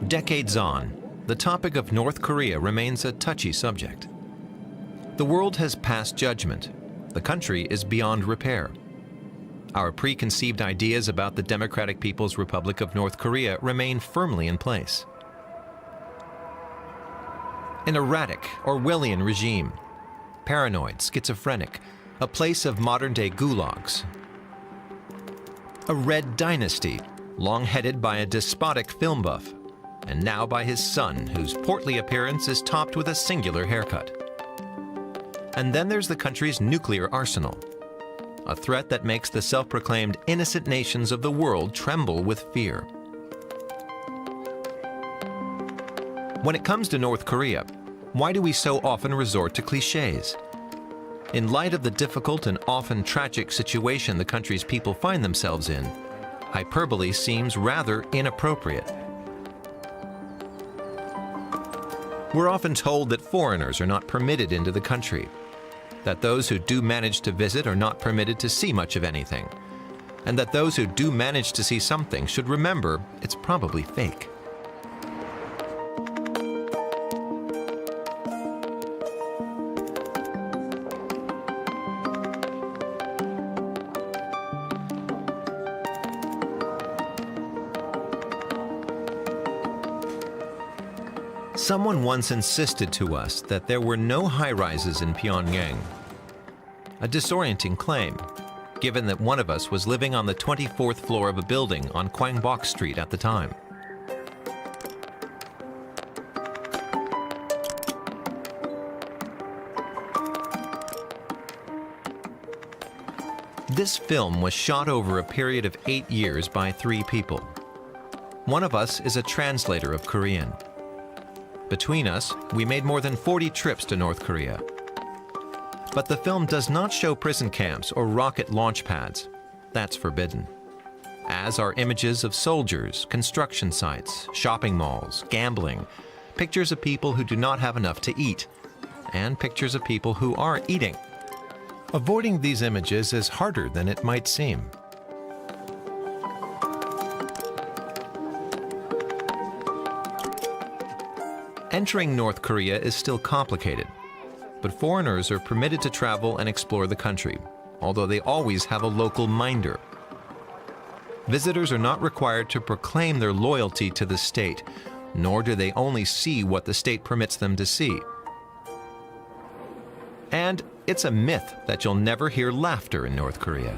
Decades on, the topic of North Korea remains a touchy subject. The world has passed judgment. The country is beyond repair. Our preconceived ideas about the Democratic People's Republic of North Korea remain firmly in place. An erratic, Orwellian regime, paranoid, schizophrenic, a place of modern-day gulags. A red dynasty, long headed by a despotic film buff, and now by his son, whose portly appearance is topped with a singular haircut. And then there's the country's nuclear arsenal, a threat that makes the self-proclaimed innocent nations of the world tremble with fear. When it comes to North Korea, why do we so often resort to cliches? In light of the difficult and often tragic situation the country's people find themselves in, hyperbole seems rather inappropriate. We're often told that foreigners are not permitted into the country, that those who do manage to visit are not permitted to see much of anything, and that those who do manage to see something should remember it's probably fake. Someone once insisted to us that there were no high-rises in Pyongyang. A disorienting claim, given that one of us was living on the 24th floor of a building on Kwangbok Street at the time. This film was shot over a period of 8 years by 3 people. One of us is a translator of Korean. Between us, we made more than 40 trips to North Korea. But the film does not show prison camps or rocket launch pads. That's forbidden. As are images of soldiers, construction sites, shopping malls, gambling, pictures of people who do not have enough to eat, and pictures of people who are eating. Avoiding these images is harder than it might seem. Entering North Korea is still complicated, but foreigners are permitted to travel and explore the country, although they always have a local minder. Visitors are not required to proclaim their loyalty to the state, nor do they only see what the state permits them to see. And it's a myth that you'll never hear laughter in North Korea.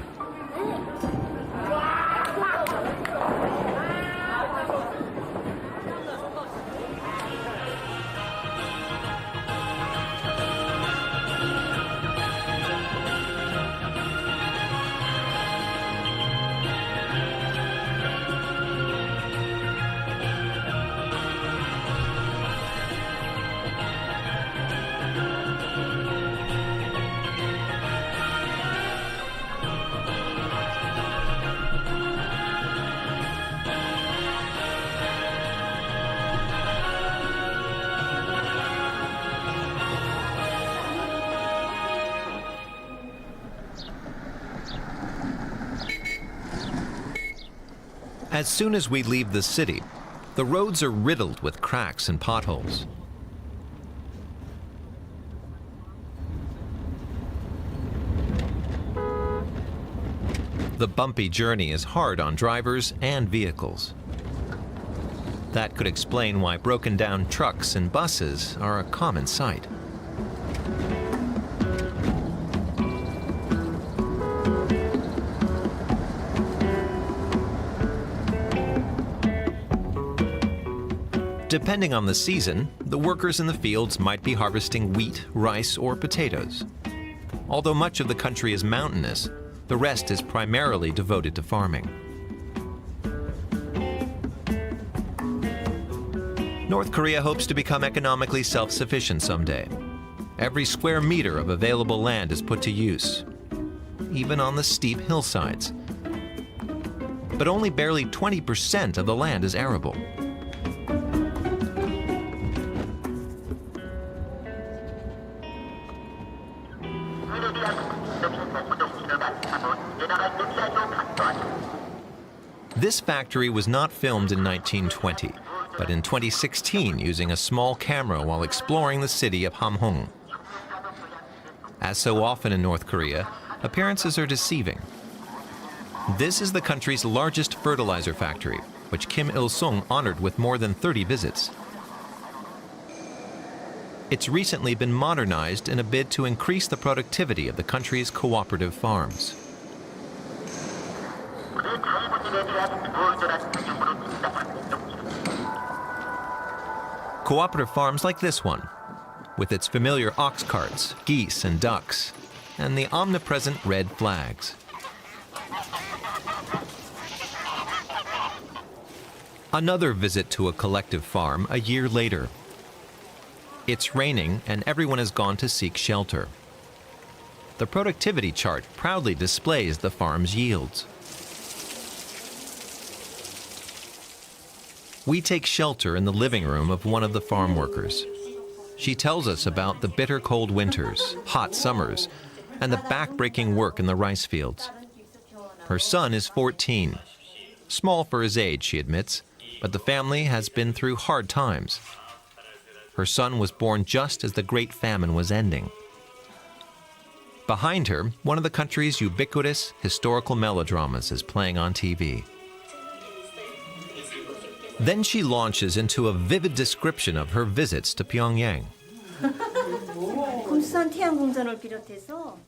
As soon as we leave the city, the roads are riddled with cracks and potholes. The bumpy journey is hard on drivers and vehicles. That could explain why broken down trucks and buses are a common sight. Depending on the season, the workers in the fields might be harvesting wheat, rice, or potatoes. Although much of the country is mountainous, the rest is primarily devoted to farming. North Korea hopes to become economically self-sufficient someday. Every square meter of available land is put to use, even on the steep hillsides. But only barely 20% of the land is arable. This factory was not filmed in 1920, but in 2016 using a small camera while exploring the city of Hamhung. As so often in North Korea, appearances are deceiving. This is the country's largest fertilizer factory, which Kim Il-sung honored with more than 30 visits. It's recently been modernized in a bid to increase the productivity of the country's cooperative farms. Cooperative farms like this one, with its familiar ox carts, geese and ducks, and the omnipresent red flags. Another visit to a collective farm a year later. It's raining and everyone has gone to seek shelter. The productivity chart proudly displays the farm's yields. We take shelter in the living room of one of the farm workers. She tells us about the bitter cold winters, hot summers, and the back-breaking work in the rice fields. Her son is 14. Small for his age, she admits, but the family has been through hard times. Her son was born just as the Great Famine was ending. Behind her, one of the country's ubiquitous historical melodramas is playing on TV. Then she launches into a vivid description of her visits to Pyongyang.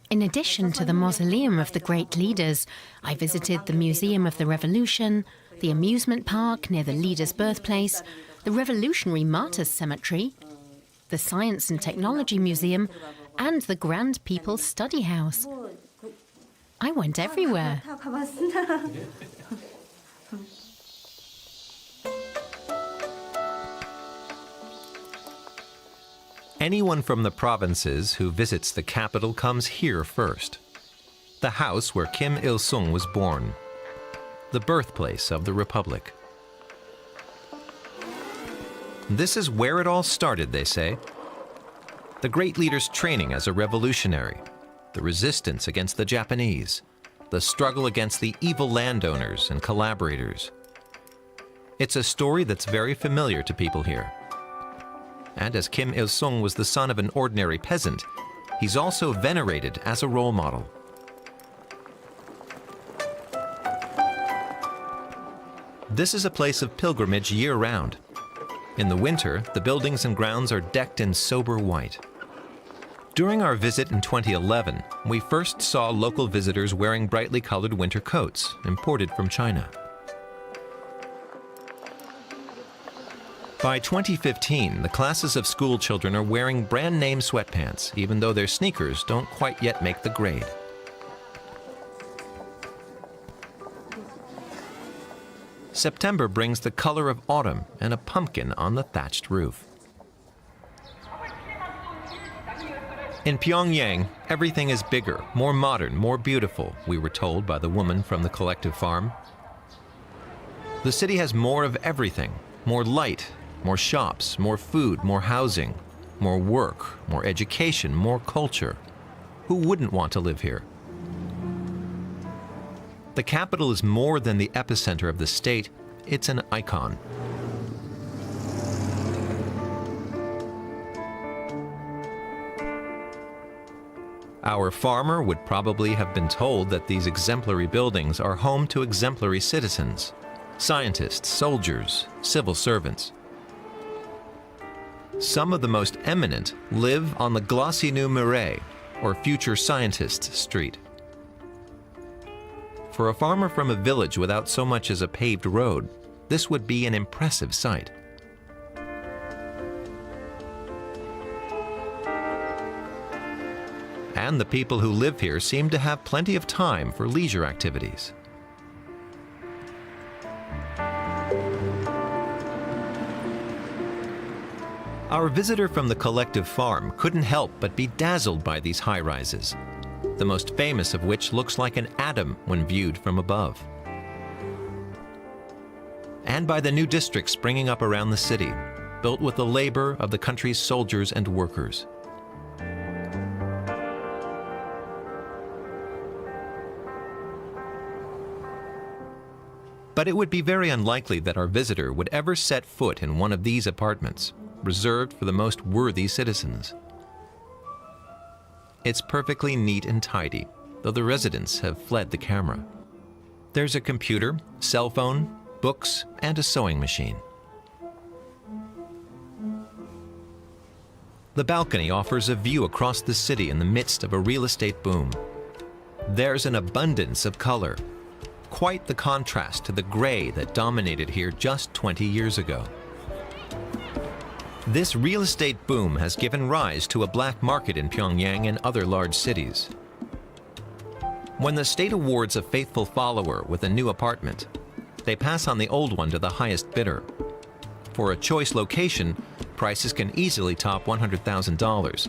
In addition to the mausoleum of the great leaders, I visited the Museum of the Revolution, the amusement park near the leader's birthplace, the Revolutionary Martyrs Cemetery, the Science and Technology Museum, and the Grand People's Study House. I went everywhere. Anyone from the provinces who visits the capital comes here first. The house where Kim Il-sung was born, the birthplace of the Republic. This is where it all started, they say. The great leader's training as a revolutionary, the resistance against the Japanese, the struggle against the evil landowners and collaborators. It's a story that's very familiar to people here. And as Kim Il-sung was the son of an ordinary peasant, he's also venerated as a role model. This is a place of pilgrimage year-round. In the winter, the buildings and grounds are decked in sober white. During our visit in 2011, we first saw local visitors wearing brightly colored winter coats, imported from China. By 2015, the classes of school children are wearing brand-name sweatpants, even though their sneakers don't quite yet make the grade. September brings the color of autumn and a pumpkin on the thatched roof. In Pyongyang, everything is bigger, more modern, more beautiful, we were told by the woman from the collective farm. The city has more of everything, more light, more shops, more food, more housing, more work, more education, more culture. Who wouldn't want to live here? The capital is more than the epicenter of the state, it's an icon. Our farmer would probably have been told that these exemplary buildings are home to exemplary citizens, scientists, soldiers, civil servants. Some of the most eminent live on the Glacinu Mure, or Future Scientists Street. For a farmer from a village without so much as a paved road, this would be an impressive sight. And the people who live here seem to have plenty of time for leisure activities. Our visitor from the collective farm couldn't help but be dazzled by these high-rises, the most famous of which looks like an atom when viewed from above. And by the new districts springing up around the city, built with the labor of the country's soldiers and workers. But But it would be very unlikely that our visitor would ever set foot in one of these apartments, reserved for the most worthy citizens. It's perfectly neat and tidy, though the residents have fled the camera. There's a computer, cell phone, books, and a sewing machine. The balcony offers a view across the city in the midst of a real estate boom. There's an abundance of color, quite the contrast to the gray that dominated here just 20 years ago. This real estate boom has given rise to a black market in Pyongyang and other large cities. When the state awards a faithful follower with a new apartment, they pass on the old one to the highest bidder. For a choice location, prices can easily top $100,000,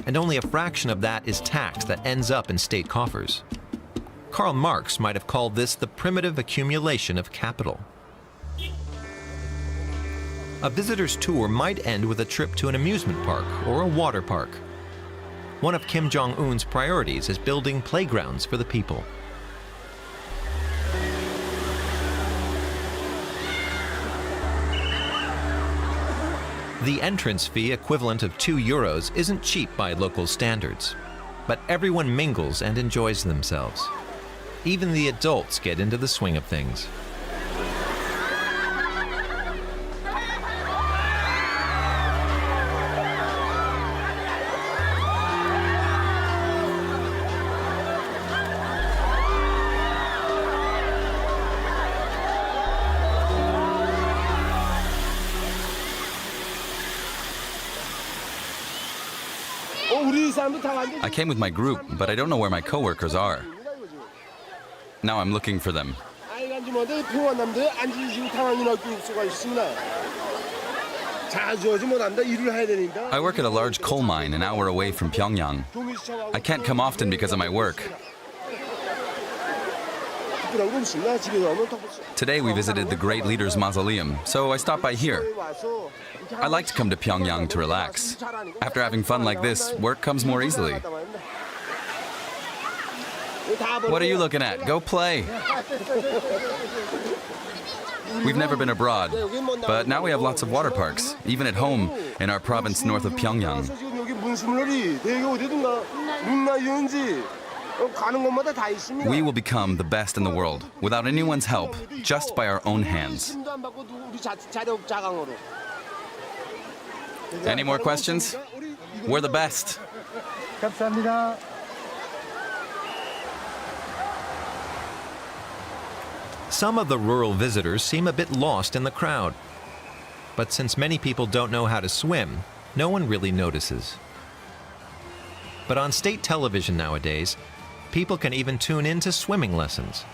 and only a fraction of that is tax that ends up in state coffers. Karl Marx might have called this the primitive accumulation of capital. A visitor's tour might end with a trip to an amusement park or a water park. One of Kim Jong-un's priorities is building playgrounds for the people. The entrance fee, equivalent of €2, isn't cheap by local standards, but everyone mingles and enjoys themselves. Even the adults get into the swing of things. I came with my group, but I don't know where my coworkers are. Now I'm looking for them. I work at a large coal mine an hour away from Pyongyang. I can't come often because of my work. Today we visited the Great Leader's Mausoleum, so I stopped by here. I like to come to Pyongyang to relax. After having fun like this, work comes more easily. What are you looking at? Go play! We've never been abroad, but now we have lots of water parks, even at home in our province north of Pyongyang. We will become the best in the world, without anyone's help, just by our own hands. Any more questions? We're the best. Some of the rural visitors seem a bit lost in the crowd. But since many people don't know how to swim, no one really notices. But on state television nowadays, people can even tune in to swimming lessons.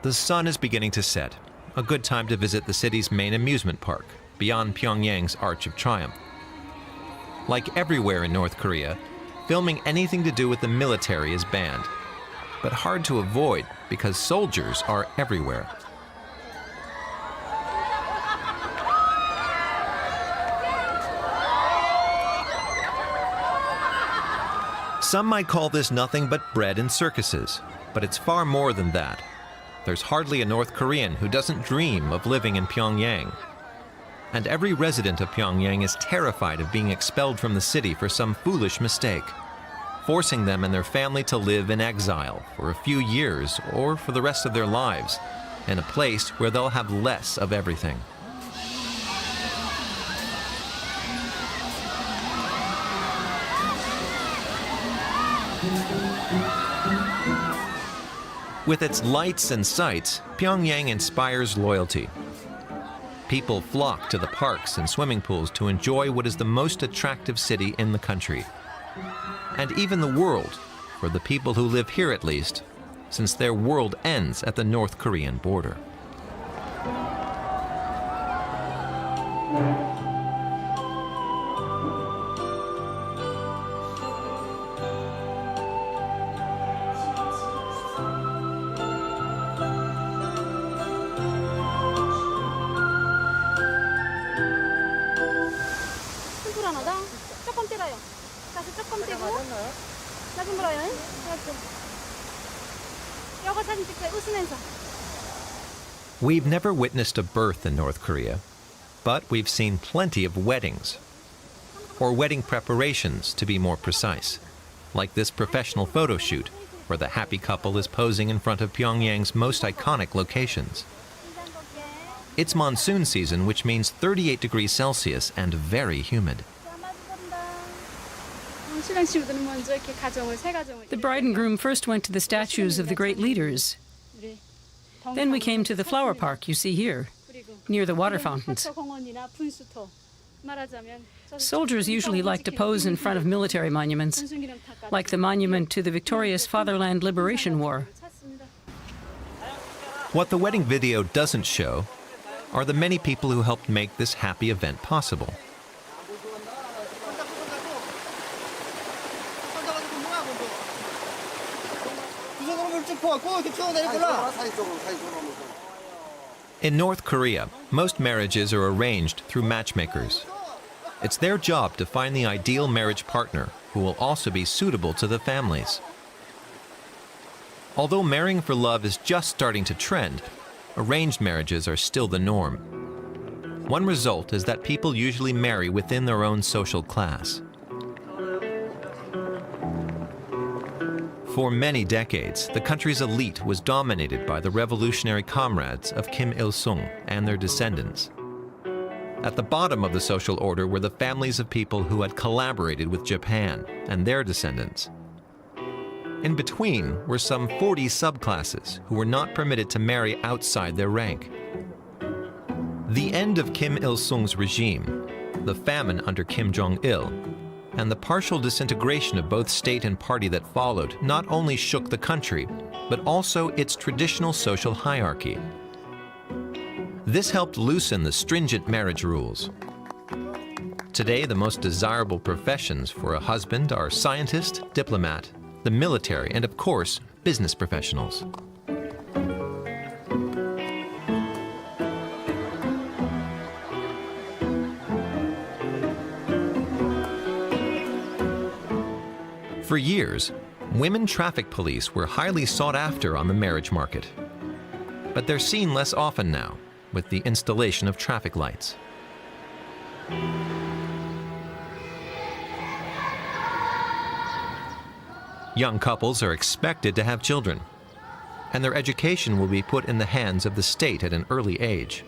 The sun is beginning to set, a good time to visit the city's main amusement park, beyond Pyongyang's Arch of Triumph. Like everywhere in North Korea, filming anything to do with the military is banned, but hard to avoid because soldiers are everywhere. Some might call this nothing but bread and circuses, but it's far more than that. There's hardly a North Korean who doesn't dream of living in Pyongyang. And every resident of Pyongyang is terrified of being expelled from the city for some foolish mistake, forcing them and their family to live in exile for a few years or for the rest of their lives, in a place where they'll have less of everything. With its lights and sights, Pyongyang inspires loyalty. People flock to the parks and swimming pools to enjoy what is the most attractive city in the country. And even the world, for the people who live here at least, since their world ends at the North Korean border. 조금 찌러요. 다시 조금 찌고 작은 불어요. We've never witnessed a birth in North Korea, but we've seen plenty of weddings, or wedding preparations to be more precise, like this professional photo shoot where the happy couple is posing in front of Pyongyang's most iconic locations. It's monsoon season, which means 38 degrees Celsius and very humid. The bride and groom first went to the statues of the great leaders. Then we came to the flower park you see here, near the water fountains. Soldiers usually like to pose in front of military monuments, like the monument to the victorious Fatherland Liberation War. What the wedding video doesn't show are the many people who helped make this happy event possible. In North Korea, most marriages are arranged through matchmakers. It's their job to find the ideal marriage partner who will also be suitable to the families. Although marrying for love is just starting to trend, arranged marriages are still the norm. One result is that people usually marry within their own social class. For many decades, the country's elite was dominated by the revolutionary comrades of Kim Il-sung and their descendants. At the bottom of the social order were the families of people who had collaborated with Japan and their descendants. In between were some 40 subclasses who were not permitted to marry outside their rank. The end of Kim Il-sung's regime, the famine under Kim Jong-il, and the partial disintegration of both state and party that followed not only shook the country, but also its traditional social hierarchy. This helped loosen the stringent marriage rules. Today, the most desirable professions for a husband are scientist, diplomat, the military, and of course, business professionals. For years, women traffic police were highly sought after on the marriage market. But they're seen less often now, with the installation of traffic lights. Young couples are expected to have children, and their education will be put in the hands of the state at an early age.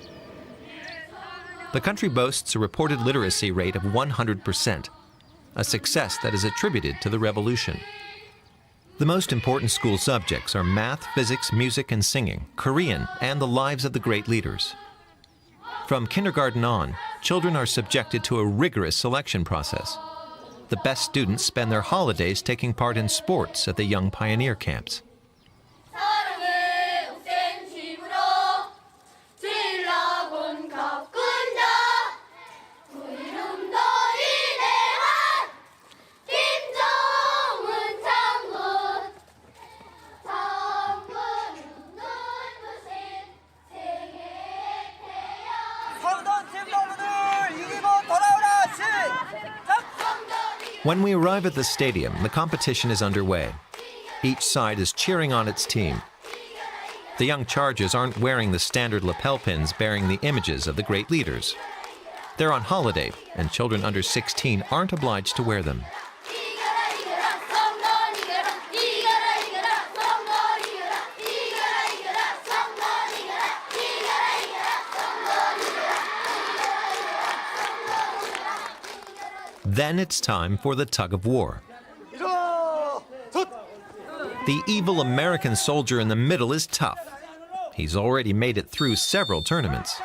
The country boasts a reported literacy rate of 100%, a success that is attributed to the revolution. The most important school subjects are math, physics, music, and singing, Korean, and the lives of the great leaders. From kindergarten on, children are subjected to a rigorous selection process. The best students spend their holidays taking part in sports at the young pioneer camps. When we arrive at the stadium, the competition is underway. Each side is cheering on its team. The young charges aren't wearing the standard lapel pins bearing the images of the great leaders. They're on holiday, and children under 16 aren't obliged to wear them. Then it's time for the tug of war. The evil American soldier in the middle is tough. He's already made it through several tournaments.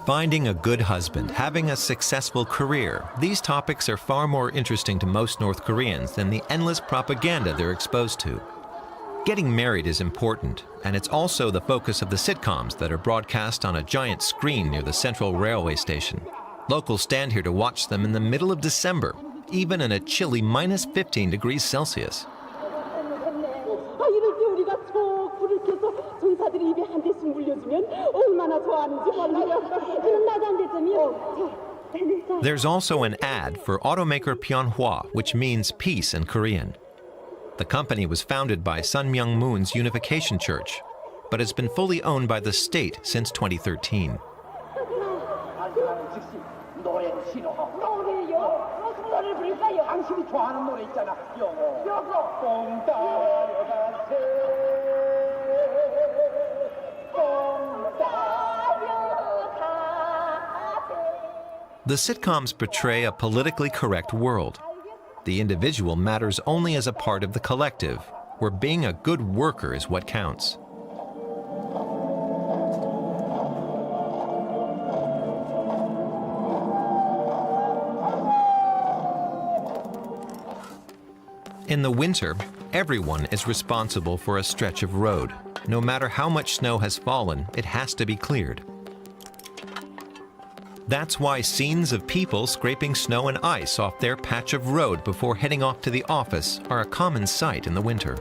Finding a good husband, having a successful career, these topics are far more interesting to most North Koreans than the endless propaganda they're exposed to. Getting married is important, and it's also the focus of the sitcoms that are broadcast on a giant screen near the Central Railway Station. Locals stand here to watch them in the middle of December, even in a chilly minus 15 degrees Celsius. 이럴 때 우리가 쭉 불을 켜서 전사들이 입에 한 대씩 물려주면 얼마나 좋아하는지 몰라요. 지금 낮안 됐으면. There's also an ad for automaker Pyeonhwa, which means peace in Korean. The company was founded by Sun Myung Moon's Unification Church, but has been fully owned by the state since 2013. 노래를 부를까요? 당신이 좋아하는 노래 있잖아. 여보. 뽕 따려가세. 뽕 따려가세. The sitcoms portray a politically correct world. The individual matters only as a part of the collective, where being a good worker is what counts. In the winter, everyone is responsible for a stretch of road. No matter how much snow has fallen, it has to be cleared. That's why scenes of people scraping snow and ice off their patch of road before heading off to the office are a common sight in the winter.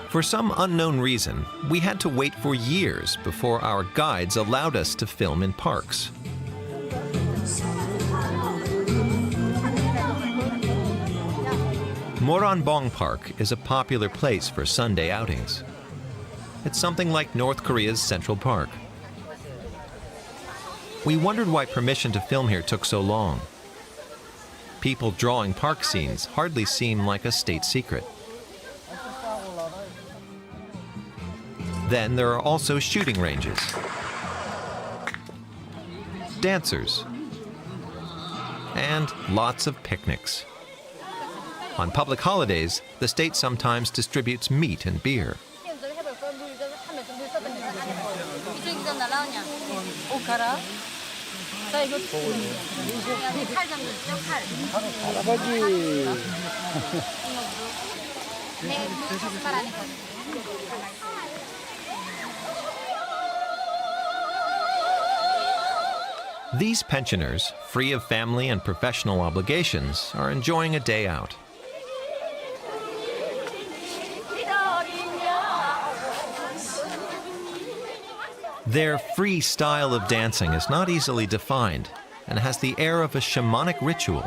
For some unknown reason, we had to wait for years before our guides allowed us to film in parks. Moranbong Park is a popular place for Sunday outings. It's something like North Korea's Central Park. We wondered why permission to film here took so long. People drawing park scenes hardly seem like a state secret. Then there are also shooting ranges, dancers, and lots of picnics. On public holidays, the state sometimes distributes meat and beer. These pensioners, free of family and professional obligations, are enjoying a day out. Their free style of dancing is not easily defined and has the air of a shamanic ritual.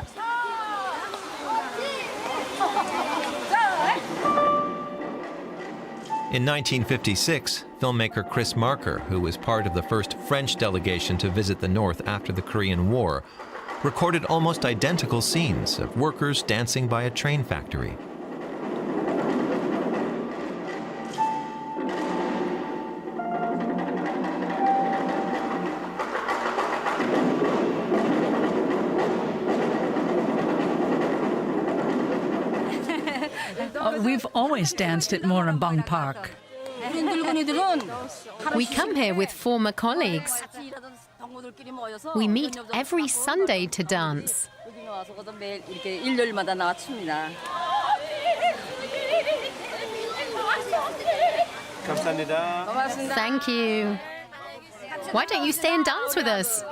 In 1956, filmmaker Chris Marker, who was part of the first French delegation to visit the North after the Korean War, recorded almost identical scenes of workers dancing by a train factory. We've always danced at Moranbong Park. We come here with former colleagues. We meet every Sunday to dance. Thank you. Why don't you stay and dance with us?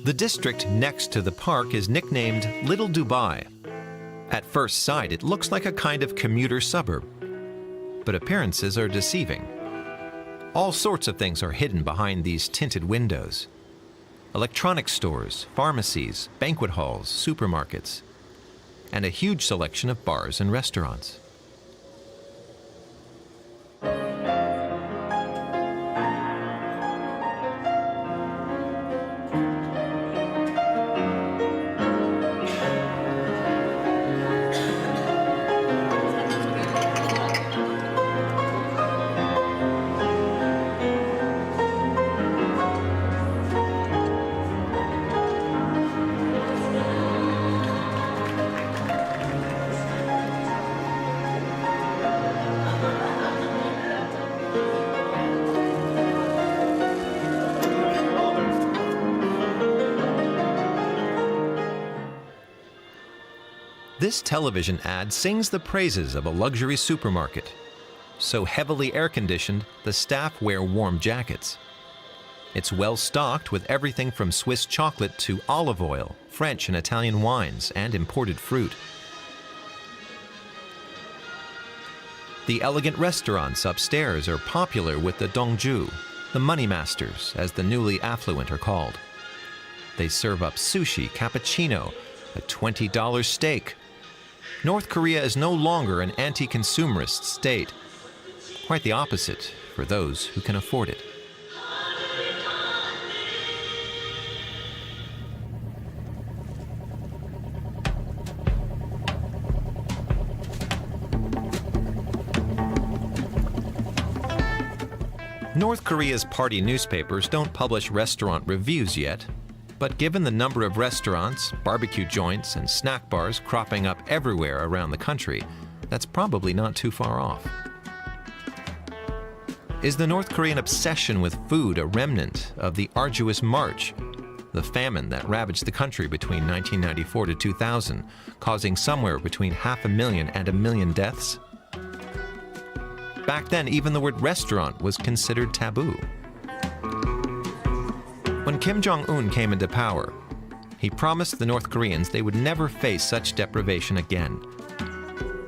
The district next to the park is nicknamed Little Dubai. At first sight, it looks like a kind of commuter suburb, but appearances are deceiving. All sorts of things are hidden behind these tinted windows. Electronics stores, pharmacies, banquet halls, supermarkets, and a huge selection of bars and restaurants. This television ad sings the praises of a luxury supermarket. So heavily air-conditioned, the staff wear warm jackets. It's well stocked with everything from Swiss chocolate to olive oil, French and Italian wines, and imported fruit. The elegant restaurants upstairs are popular with the dongju, the money masters, as the newly affluent are called. They serve up sushi, cappuccino, a $20 steak. North Korea is no longer an anti-consumerist state. Quite the opposite for those who can afford it. North Korea's party newspapers don't publish restaurant reviews yet, but given the number of restaurants, barbecue joints, and snack bars cropping up everywhere around the country, that's probably not too far off. Is the North Korean obsession with food a remnant of the arduous march, the famine that ravaged the country between 1994 to 2000, causing somewhere between 500,000 and 1 million deaths? Back then, even the word restaurant was considered taboo. When Kim Jong-un came into power, he promised the North Koreans they would never face such deprivation again.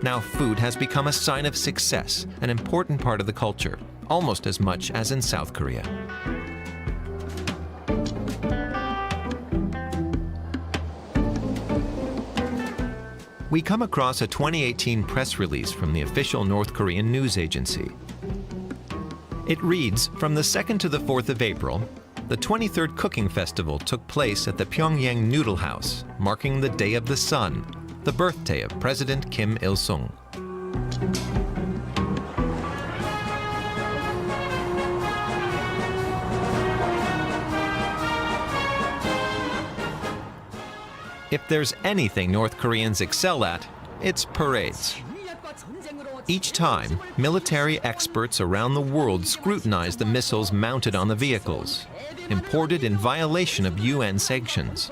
Now food has become a sign of success, an important part of the culture, almost as much as in South Korea. We come across a 2018 press release from the official North Korean news agency. It reads, from the 2nd to the 4th of April, the 23rd Cooking Festival took place at the Pyongyang Noodle House, marking the Day of the Sun, the birthday of President Kim Il-sung. If there's anything North Koreans excel at, it's parades. Each time, military experts around the world scrutinize the missiles mounted on the vehicles, imported in violation of UN sanctions.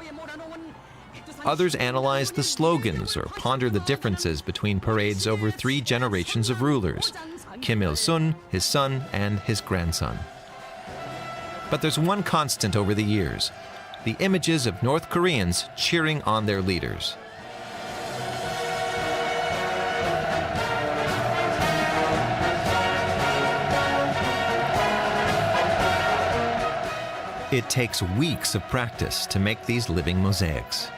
Others analyze the slogans or ponder the differences between parades over 3 generations of rulers, Kim Il-sung, his son, and his grandson. But there's one constant over the years: the images of North Koreans cheering on their leaders. It takes weeks of practice to make these living mosaics.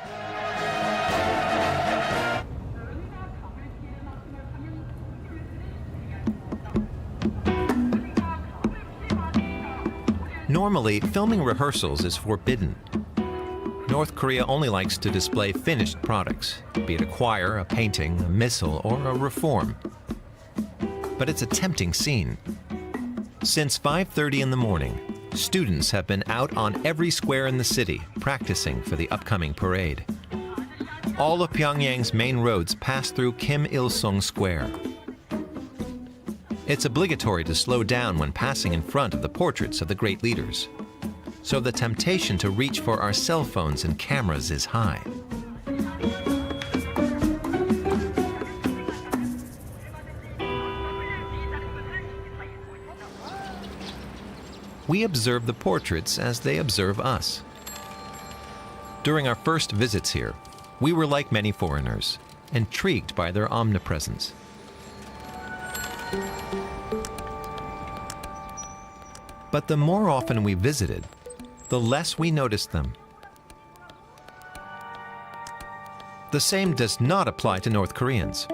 Normally, filming rehearsals is forbidden. North Korea only likes to display finished products, be it a choir, a painting, a missile, or a reform. But it's a tempting scene. Since 5:30 in the morning, students have been out on every square in the city practicing for the upcoming parade. All of Pyongyang's main roads pass through Kim Il-sung Square. It's obligatory to slow down when passing in front of the portraits of the great leaders. So the temptation to reach for our cell phones and cameras is high. We observe the portraits as they observe us. During our first visits here, we were like many foreigners, intrigued by their omnipresence. But the more often we visited, the less we noticed them. The same does not apply to North Koreans.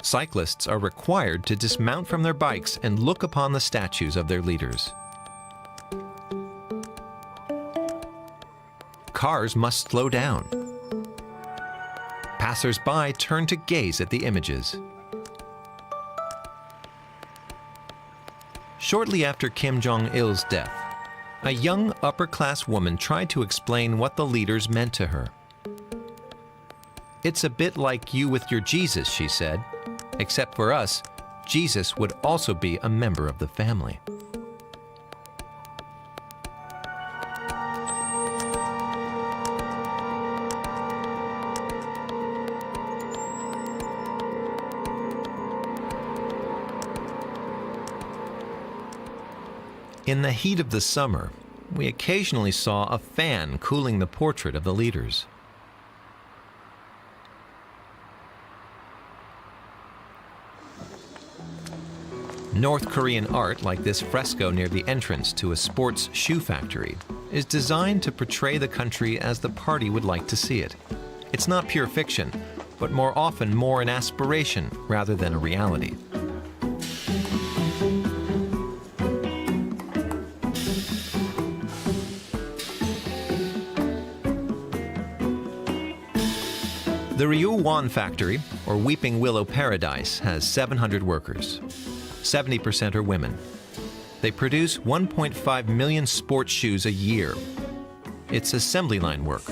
Cyclists are required to dismount from their bikes and look upon the statues of their leaders. Cars must slow down. Passers-by turn to gaze at the images. Shortly after Kim Jong-il's death, a young upper-class woman tried to explain what the leaders meant to her. "It's a bit like you with your Jesus," she said. "Except for us, Jesus would also be a member of the family." In the heat of the summer, we occasionally saw a fan cooling the portrait of the leaders. North Korean art, like this fresco near the entrance to a sports shoe factory, is designed to portray the country as the party would like to see it. It's not pure fiction, but more often more an aspiration rather than a reality. The Ryuwon factory, or Weeping Willow Paradise, has 700 workers. 70% are women. They produce 1.5 million sports shoes a year. It's assembly line work.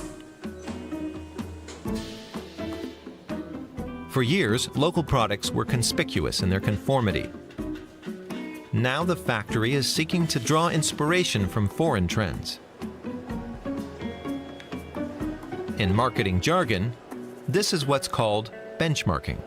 For years, local products were conspicuous in their conformity. Now the factory is seeking to draw inspiration from foreign trends. In marketing jargon, this is what's called benchmarking.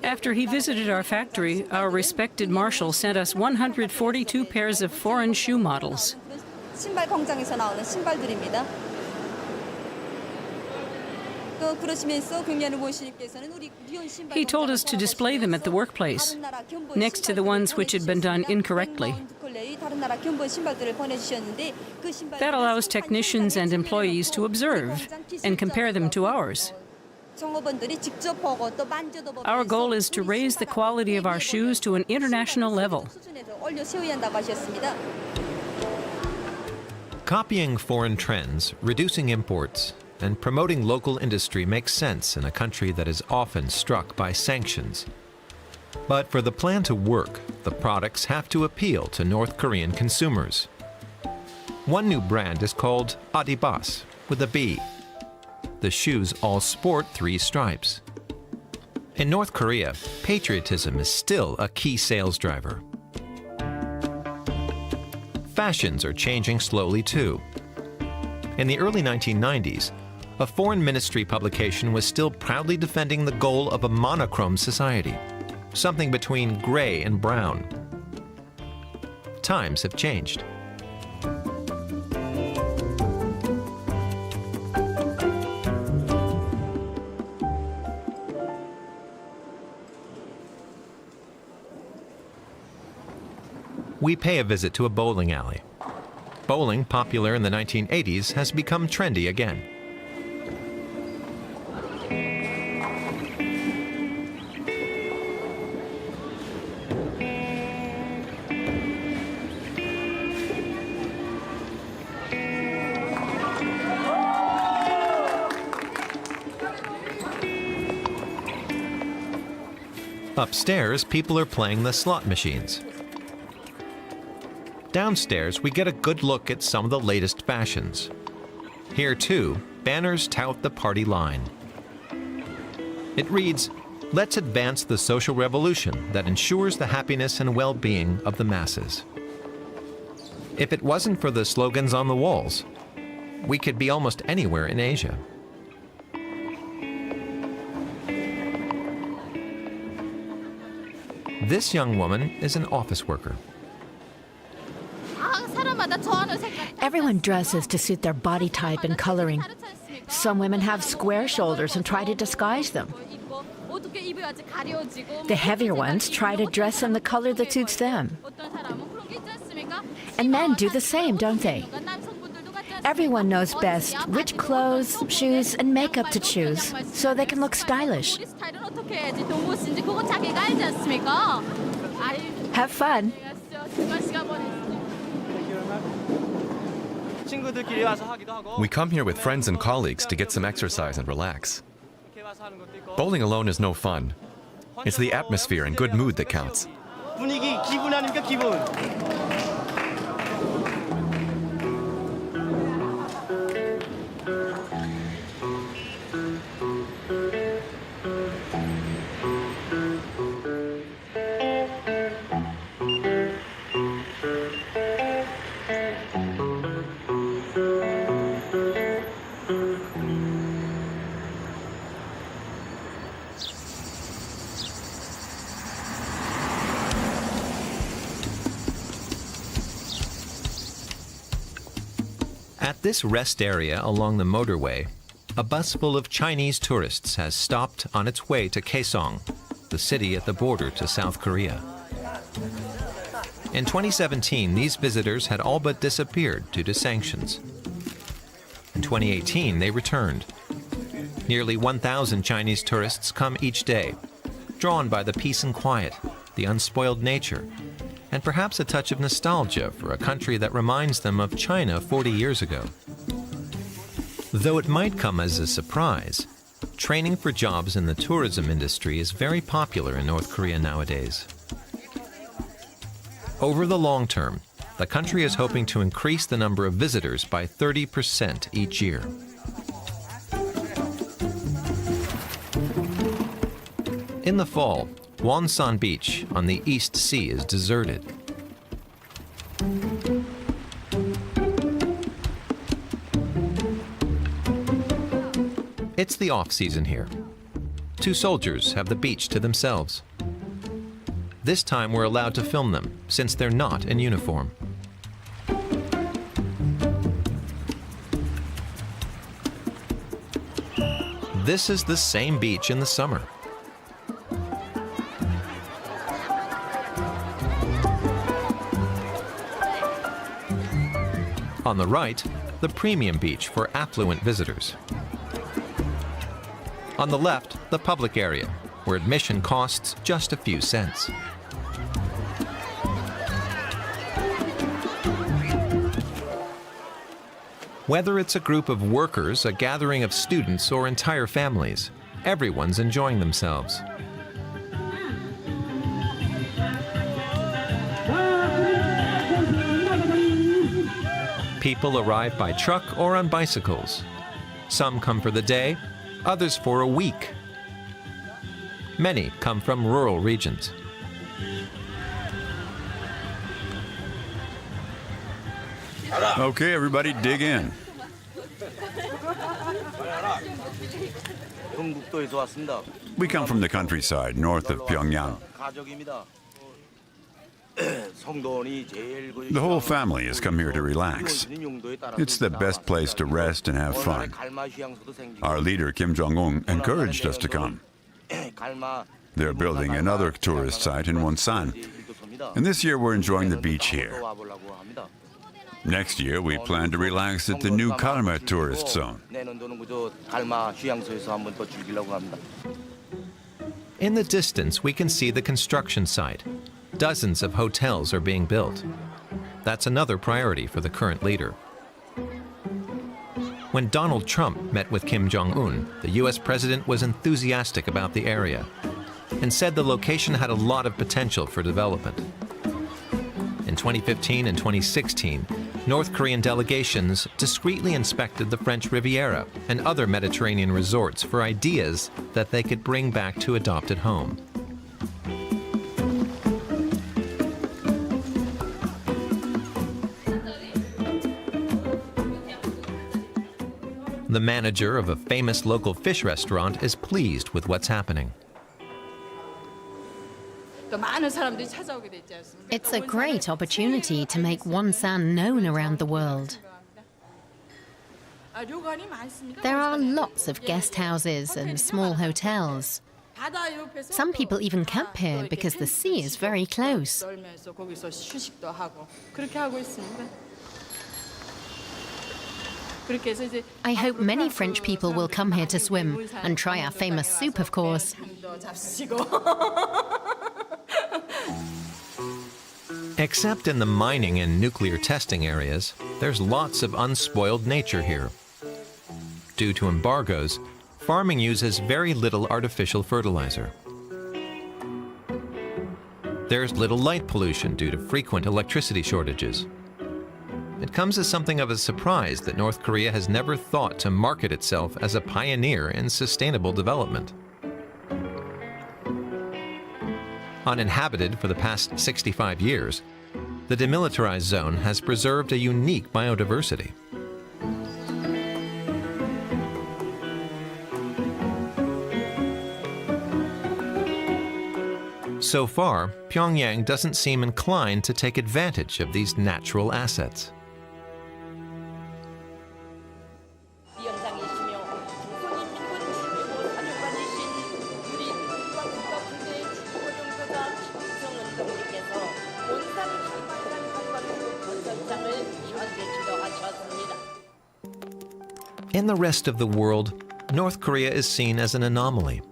After he visited our factory, our respected marshal sent us 142 pairs of foreign shoe models. 신발 공장에서 나오는 신발들입니다. 또 그러시면서 경리하는 원시님께서는 우리 귀여운 신발. He told us to display them at the workplace, next to the ones which had been done incorrectly. That allows technicians and employees to observe and compare them to ours. Our goal is to raise the quality of our shoes to an international level. Copying foreign trends, reducing imports, and promoting local industry makes sense in a country that is often struck by sanctions. But for the plan to work, the products have to appeal to North Korean consumers. One new brand is called Adibas, with a B. The shoes all sport 3 stripes. In North Korea, patriotism is still a key sales driver. Fashions are changing slowly too. In the early 1990s, a foreign ministry publication was still proudly defending the goal of a monochrome society, something between gray and brown. Times have changed. We pay a visit to a bowling alley. Bowling, popular in the 1980s, has become trendy again. Upstairs, people are playing the slot machines. Downstairs, we get a good look at some of the latest fashions. Here, too, banners tout the party line. It reads, "Let's advance the social revolution that ensures the happiness and well-being of the masses." If it wasn't for the slogans on the walls, we could be almost anywhere in Asia. This young woman is an office worker. Everyone dresses to suit their body type and coloring. Some women have square shoulders and try to disguise them. The heavier ones try to dress in the color that suits them. And men do the same, don't they? Everyone knows best which clothes, shoes, and makeup to choose so they can look stylish. Have fun. We come here with friends and colleagues to get some exercise and relax. Bowling alone is no fun. It's the atmosphere and good mood that counts. 분위기, 기분 아닙니까, 기분? At this rest area along the motorway, a bus full of Chinese tourists has stopped on its way to Kaesong, the city at the border to South Korea. In 2017, these visitors had all but disappeared due to sanctions. In 2018, they returned. Nearly 1,000 Chinese tourists come each day, drawn by the peace and quiet, the unspoiled nature, and perhaps a touch of nostalgia for a country that reminds them of China 40 years ago. Though it might come as a surprise, training for jobs in the tourism industry is very popular in North Korea nowadays. Over the long term, the country is hoping to increase the number of visitors by 30% each year. In the fall, Wonsan Beach on the East Sea is deserted. It's the off-season here. 2 soldiers have the beach to themselves. This time we're allowed to film them, since they're not in uniform. This is the same beach in the summer. On the right, the premium beach for affluent visitors. On the left, the public area, where admission costs just a few cents. Whether it's a group of workers, a gathering of students, or entire families, everyone's enjoying themselves. People arrive by truck or on bicycles. Some come for the day, others for a week. Many come from rural regions. Okay, everybody, dig in. We come from the countryside north of Pyongyang. The whole family has come here to relax. It's the best place to rest and have fun. Our leader, Kim Jong-un, encouraged us to come. They're building another tourist site in Wonsan, and this year we're enjoying the beach here. Next year, we plan to relax at the new Karma tourist zone. In the distance, we can see the construction site. Dozens of hotels are being built. That's another priority for the current leader. When Donald Trump met with Kim Jong-un, the U.S. president was enthusiastic about the area and said the location had a lot of potential for development. In 2015 and 2016, North Korean delegations discreetly inspected the French Riviera and other Mediterranean resorts for ideas that they could bring back to adopted home. The manager of a famous local fish restaurant is pleased with what's happening. It's a great opportunity to make Wonsan known around the world. There are lots of guest houses and small hotels. Some people even camp here because the sea is very close. I hope many French people will come here to swim and try our famous soup, of course. Except in the mining and nuclear testing areas, there's lots of unspoiled nature here. Due to embargoes, farming uses very little artificial fertilizer. There's little light pollution due to frequent electricity shortages. It comes as something of a surprise that North Korea has never thought to market itself as a pioneer in sustainable development. Uninhabited for the past 65 years, the demilitarized zone has preserved a unique biodiversity. So far, Pyongyang doesn't seem inclined to take advantage of these natural assets. In the rest of the world, North Korea is seen as an anomaly.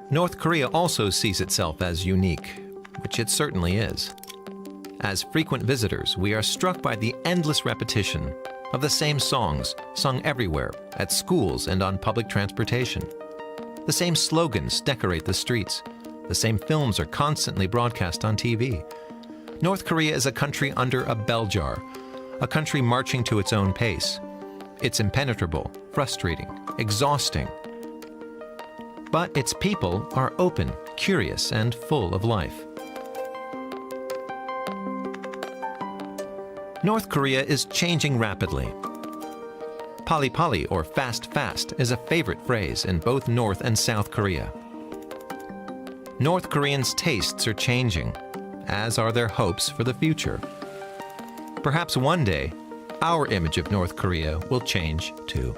North Korea also sees itself as unique, which it certainly is. As frequent visitors, we are struck by the endless repetition of the same songs sung everywhere, at schools and on public transportation. The same slogans decorate the streets. The same films are constantly broadcast on TV. North Korea is a country under a bell jar, a country marching to its own pace. It's impenetrable, frustrating, exhausting. But its people are open, curious, and full of life. North Korea is changing rapidly. Pali-pali, or fast-fast, is a favorite phrase in both North and South Korea. North Koreans' tastes are changing, as are their hopes for the future. Perhaps one day, our image of North Korea will change too.